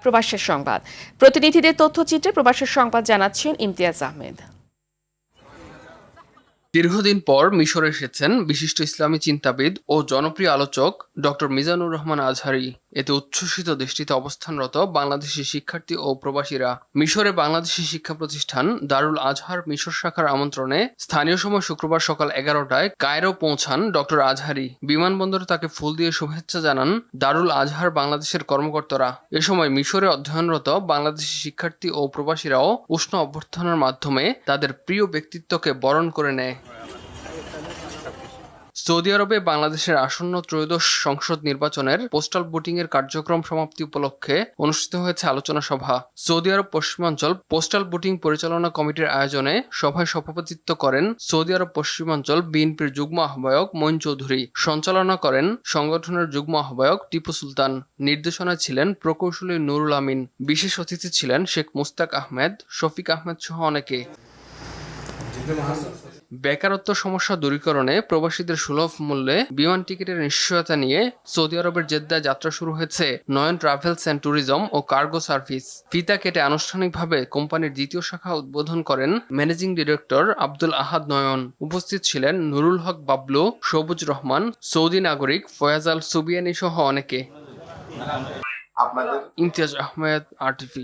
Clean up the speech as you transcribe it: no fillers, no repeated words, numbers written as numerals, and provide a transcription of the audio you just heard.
প্রবাসের সংবাদ। প্রতিনিধিদের তথ্যচিত্রে প্রবাসের সংবাদ জানাচ্ছেন ইমতিয়াজ আহমেদ। দীর্ঘদিন পর মিশরে এসেছেন বিশিষ্ট ইসলামী চিন্তাবিদ ও জনপ্রিয় আলোচক ডক্টর মিজানুর রহমান আজহারী। এতে উচ্ছ্বসিত দেশটিতে অবস্থানরত বাংলাদেশি শিক্ষার্থী ও প্রবাসীরা। মিশরে বাংলাদেশি শিক্ষা প্রতিষ্ঠান দারুল আজহার মিশর শাখার আমন্ত্রণে স্থানীয় সময় শুক্রবার সকাল 11টায় কায়রো পৌঁছান ডক্টর আজহারী। বিমানবন্দরে তাকে ফুল দিয়ে শুভেচ্ছা জানান দারুল আজহার বাংলাদেশের কর্মকর্তারা। এ সময় মিশরে অধ্যয়নরত বাংলাদেশি শিক্ষার্থী ও প্রবাসীরাও উষ্ণ অভ্যর্থনার মাধ্যমে তাদের প্রিয় ব্যক্তিত্বকে বরণ করে নেয়। সৌদি আরবে বাংলাদেশের আসন্ন ত্রয়োদশ সংসদ নির্বাচনের পোস্টাল ভোটিংয়ের কার্যক্রম সমাপ্তি উপলক্ষে অনুষ্ঠিত হয়েছে আলোচনা সভা। সৌদি আরব পশ্চিমাঞ্চল পোস্টাল ভোটিং পরিচালনা কমিটির আয়োজনে সভায় সভাপতিত্ব করেন সৌদি আরব পশ্চিমাঞ্চল বিএনপির যুগ্ম আহ্বায়ক মঈন চৌধুরী। সঞ্চালনা করেন সংগঠনের যুগ্ম আহ্বায়ক টিপু সুলতান। নির্দেশনায় ছিলেন প্রকৌশলী নুরুল আমিন। বিশেষ অতিথি ছিলেন শেখ মুস্তাক আহমেদ, শফিক আহমেদ সহ অনেকে। বেকারত্ব সমস্যা দূরীকরণে প্রবাসীদের সুলভ মূল্যে বিমান টিকিটের নিশ্চয়তা নিয়ে সৌদি আরবের জেদ্দায় যাত্রা শুরু হয়েছে নয়ন ট্রাভেলস অ্যান্ড ট্যুরিজম ও কার্গো সার্ভিস। ফিতা কেটে আনুষ্ঠানিকভাবে কোম্পানির দ্বিতীয় শাখা উদ্বোধন করেন ম্যানেজিং ডিরেক্টর আব্দুল আহাদ নয়ন। উপস্থিত ছিলেন নুরুল হক বাবলু, সবুজ রহমান, সৌদি নাগরিক ফয়াজ আল সুবিয়ানি সহ অনেকে। ইমতিয়াজ আহমেদ, RTV।